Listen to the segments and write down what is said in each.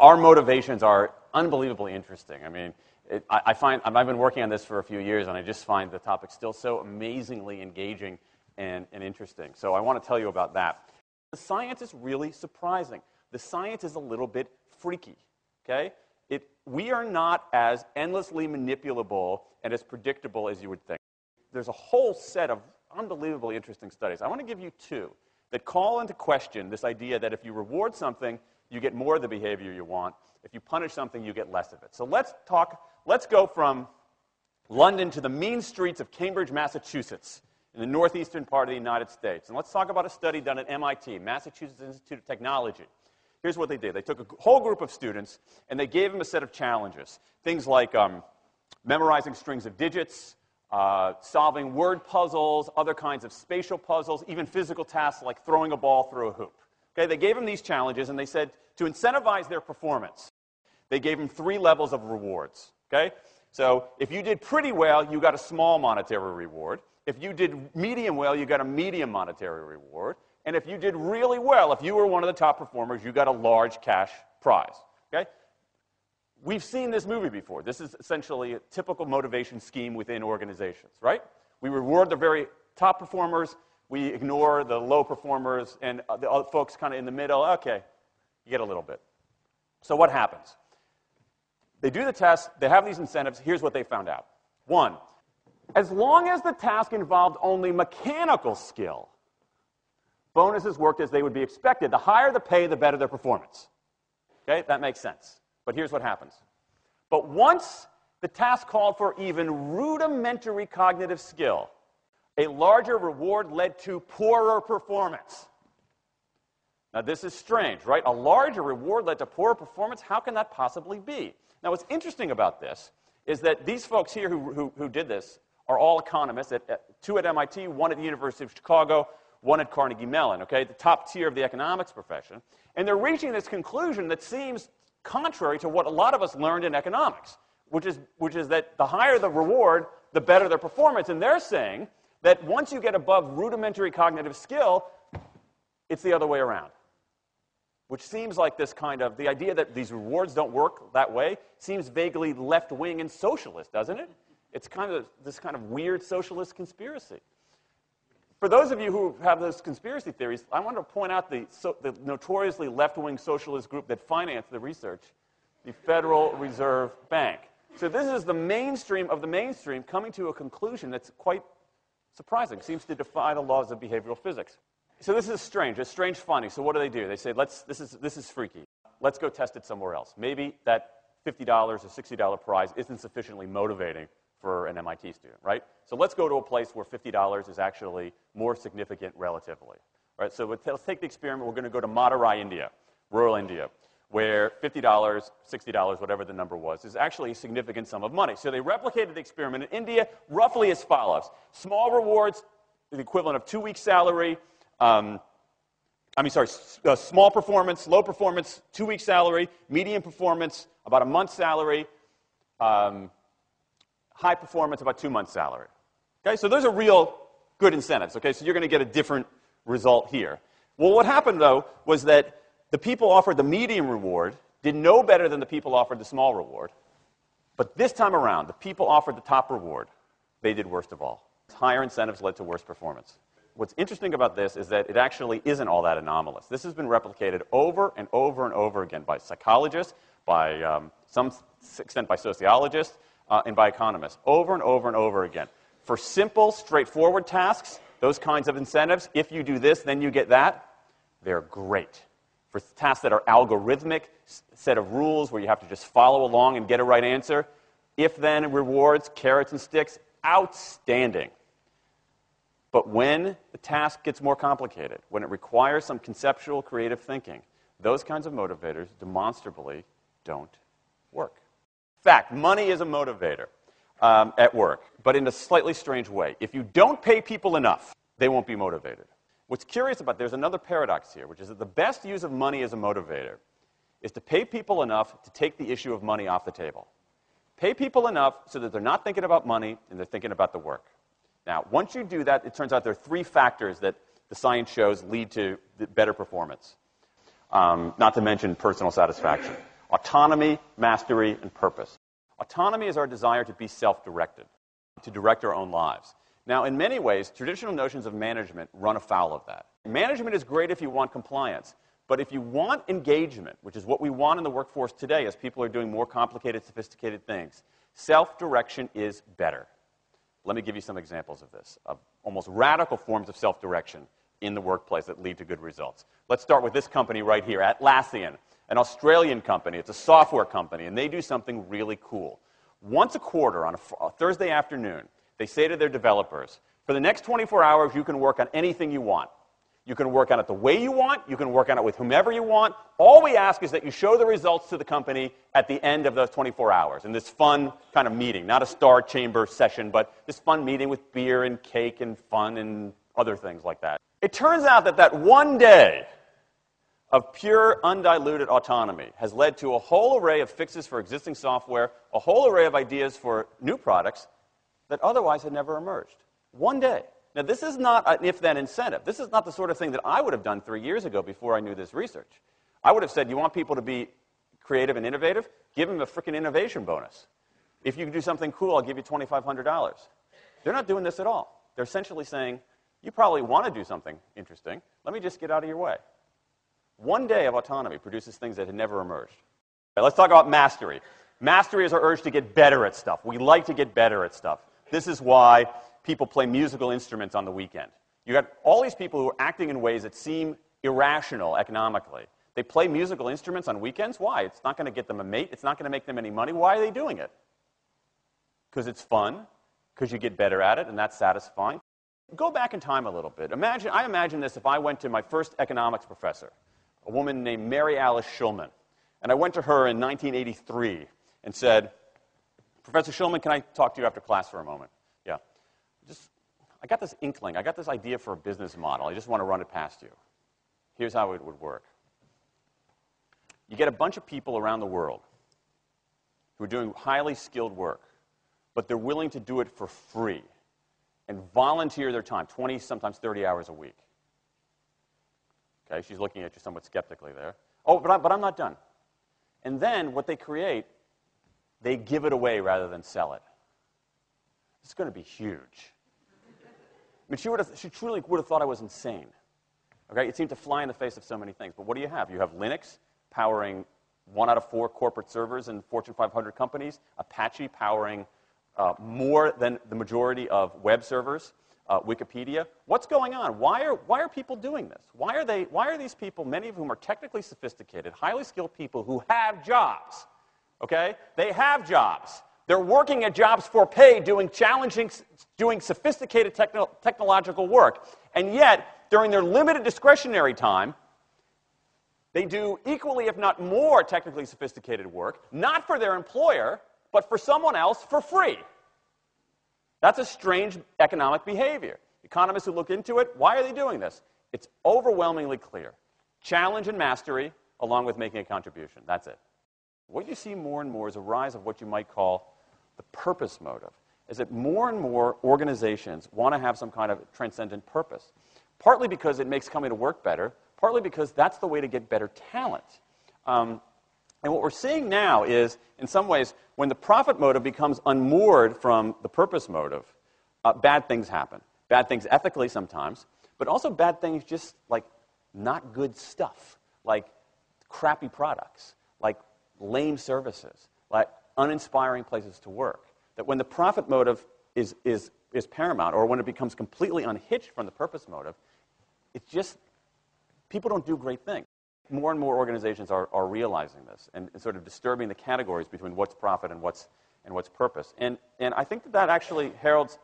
our motivations are unbelievably interesting. I mean, I've been working on this for a few years, and I just find the topic still so amazingly engaging and interesting. So I want to tell you about that. The science is really surprising. The science is a little bit freaky, okay? We are not as endlessly manipulable and as predictable as you would think. There's a whole set of unbelievably interesting studies. I want to give you two that call into question this idea that if you reward something, you get more of the behavior you want. If you punish something, you get less of it. So let's go from London to the mean streets of Cambridge, Massachusetts, in the northeastern part of the United States. And let's talk about a study done at MIT, Massachusetts Institute of Technology. Here's what they did. They took a whole group of students, and they gave them a set of challenges. Things like memorizing strings of digits, solving word puzzles, other kinds of spatial puzzles, even physical tasks like throwing a ball through a hoop. Okay, they gave them these challenges, and they said to incentivize their performance, they gave them 3 levels of rewards. Okay? So if you did pretty well, you got a small monetary reward. If you did medium well, you got a medium monetary reward. And if you did really well, if you were one of the top performers, you got a large cash prize. Okay? We've seen this movie before. This is essentially a typical motivation scheme within organizations, right? We reward the very top performers, we ignore the low performers, and the other folks kind of in the middle, okay, you get a little bit. So what happens? They do the test, they have these incentives, here's what they found out. 1, as long as the task involved only mechanical skill, bonuses worked as they would be expected. The higher the pay, the better their performance. Okay, that makes sense. But here's what happens. But once the task called for even rudimentary cognitive skill, a larger reward led to poorer performance. Now, this is strange, right? A larger reward led to poorer performance? How can that possibly be? Now, what's interesting about this is that these folks here who did this are all economists, 2 at MIT, 1 at the University of Chicago, 1 at Carnegie Mellon, okay, the top tier of the economics profession. And they're reaching this conclusion that seems contrary to what a lot of us learned in economics, which is that the higher the reward, the better their performance. And they're saying that once you get above rudimentary cognitive skill, it's the other way around. Which seems like this kind of, the idea that these rewards don't work that way seems vaguely left-wing and socialist, doesn't it? It's kind of this kind of weird socialist conspiracy. For those of you who have those conspiracy theories, I want to point out the notoriously left-wing socialist group that financed the research, the Federal Reserve Bank. So this is the mainstream of the mainstream coming to a conclusion that's quite surprising. Seems to defy the laws of behavioral physics. So this is strange, a strange finding. So what do? They say, this is freaky. Let's go test it somewhere else. Maybe that $50 or $60 prize isn't sufficiently motivating for an MIT student, right? So let's go to a place where $50 is actually more significant relatively. Right? So let's take the experiment. We're going to go to Madurai, India, rural India, where $50, $60, whatever the number was, is actually a significant sum of money. So they replicated the experiment in India roughly as follows. Small rewards, the equivalent of 2 weeks' salary. Small performance, low performance, 2 weeks' salary. Medium performance, about a month's salary. High performance, about 2 months' salary. Okay, so those are real good incentives. Okay, so you're going to get a different result here. Well, what happened, though, was that the people offered the medium reward did no better than the people offered the small reward. But this time around, the people offered the top reward. They did worst of all. Higher incentives led to worse performance. What's interesting about this is that it actually isn't all that anomalous. This has been replicated over and over and over again by psychologists, by some extent by sociologists, and by economists, over and over and over again. For simple, straightforward tasks, those kinds of incentives, if you do this, then you get that, they're great. For tasks that are algorithmic, set of rules where you have to just follow along and get a right answer, if-then rewards, carrots and sticks, outstanding. But when the task gets more complicated, when it requires some conceptual, creative thinking, those kinds of motivators demonstrably don't work. In fact, money is a motivator at work, but in a slightly strange way. If you don't pay people enough, they won't be motivated. What's curious about, there's another paradox here, which is that the best use of money as a motivator is to pay people enough to take the issue of money off the table. Pay people enough so that they're not thinking about money and they're thinking about the work. Now, once you do that, it turns out there are 3 factors that the science shows lead to better performance, not to mention personal satisfaction. Autonomy, mastery, and purpose. Autonomy is our desire to be self-directed, to direct our own lives. Now, in many ways, traditional notions of management run afoul of that. Management is great if you want compliance, but if you want engagement, which is what we want in the workforce today as people are doing more complicated, sophisticated things, self-direction is better. Let me give you some examples of this, of almost radical forms of self-direction in the workplace that lead to good results. Let's start with this company right here, Atlassian, an Australian company. It's a software company, and they do something really cool. Once a quarter, on a Thursday afternoon, they say to their developers, for the next 24 hours, you can work on anything you want. You can work on it the way you want. You can work on it with whomever you want. All we ask is that you show the results to the company at the end of those 24 hours in this fun kind of meeting, not a star chamber session, but this fun meeting with beer and cake and fun and other things like that. It turns out that that one day of pure, undiluted autonomy has led to a whole array of fixes for existing software, a whole array of ideas for new products that otherwise had never emerged. One day. Now, this is not an if-then incentive. This is not the sort of thing that I would have done 3 years ago before I knew this research. I would have said, you want people to be creative and innovative? Give them a freaking innovation bonus. If you can do something cool, I'll give you $2,500. They're not doing this at all. They're essentially saying, you probably want to do something interesting. Let me just get out of your way. One day of autonomy produces things that had never emerged. Okay, let's talk about mastery. Mastery is our urge to get better at stuff. We like to get better at stuff. This is why people play musical instruments on the weekend. You got all these people who are acting in ways that seem irrational economically. They play musical instruments on weekends. Why? It's not going to get them a mate. It's not going to make them any money. Why are they doing it? Because it's fun, because you get better at it, and that's satisfying. Go back in time a little bit. I imagine this if I went to my first economics professor, a woman named Mary Alice Schulman, and I went to her in 1983 and said, Professor Schulman, can I talk to you after class for a moment? Yeah. I got this inkling. I got this idea for a business model. I just want to run it past you. Here's how it would work. You get a bunch of people around the world who are doing highly skilled work, but they're willing to do it for free and volunteer their time, 20, sometimes 30 hours a week. Okay, she's looking at you somewhat skeptically there. Oh, but I'm not done. And then what they create, they give it away rather than sell it. It's going to be huge. I mean, she truly would have thought I was insane. Okay, it seemed to fly in the face of so many things. But what do you have? You have Linux powering 1 out of 4 corporate servers in Fortune 500 companies, Apache powering more than the majority of web servers, Wikipedia. What's going on? Why are people doing this? Why are these people, many of whom are technically sophisticated, highly skilled people who have jobs? Okay, they have jobs. They're working at jobs for pay, doing sophisticated technological work. And yet, during their limited discretionary time, they do equally, if not more, technically sophisticated work, not for their employer, but for someone else for free. That's a strange economic behavior. Economists who look into it, why are they doing this? It's overwhelmingly clear. Challenge and mastery, along with making a contribution. That's it. What you see more and more is a rise of what you might call the purpose motive, is that more and more organizations want to have some kind of transcendent purpose, partly because it makes coming to work better, partly because that's the way to get better talent. And what we're seeing now is, in some ways, when the profit motive becomes unmoored from the purpose motive, bad things happen. Bad things ethically sometimes, but also bad things just like not good stuff, like crappy products, like lame services, like uninspiring places to work. That when the profit motive is paramount, or when it becomes completely unhitched from the purpose motive, it's just, people don't do great things. More and more organizations are realizing this and sort of disturbing the categories between what's profit and what's purpose. And I think that actually heralds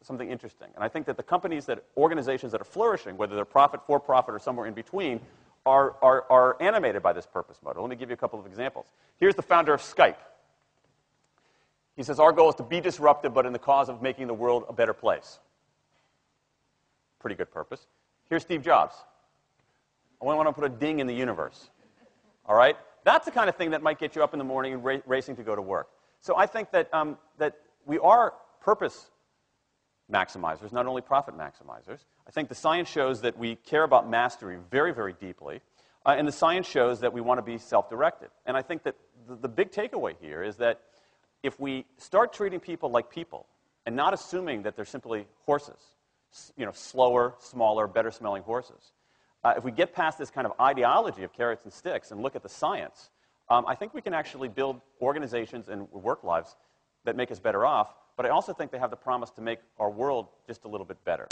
something interesting. And I think that the organizations that are flourishing, whether they're profit, for profit, or somewhere in between, are animated by this purpose motive. Let me give you a couple of examples. Here's the founder of Skype. He says, our goal is to be disruptive, but in the cause of making the world a better place. Pretty good purpose. Here's Steve Jobs. I want to put a ding in the universe. All right? That's the kind of thing that might get you up in the morning and racing to go to work. So I think that, that we are purpose maximizers, not only profit maximizers. I think the science shows that we care about mastery very, very deeply. And the science shows that we want to be self-directed. And I think that the big takeaway here is that if we start treating people like people and not assuming that they're simply horses, slower, smaller, better-smelling horses, if we get past this kind of ideology of carrots and sticks and look at the science, I think we can actually build organizations and work lives that make us better off, but I also think they have the promise to make our world just a little bit better.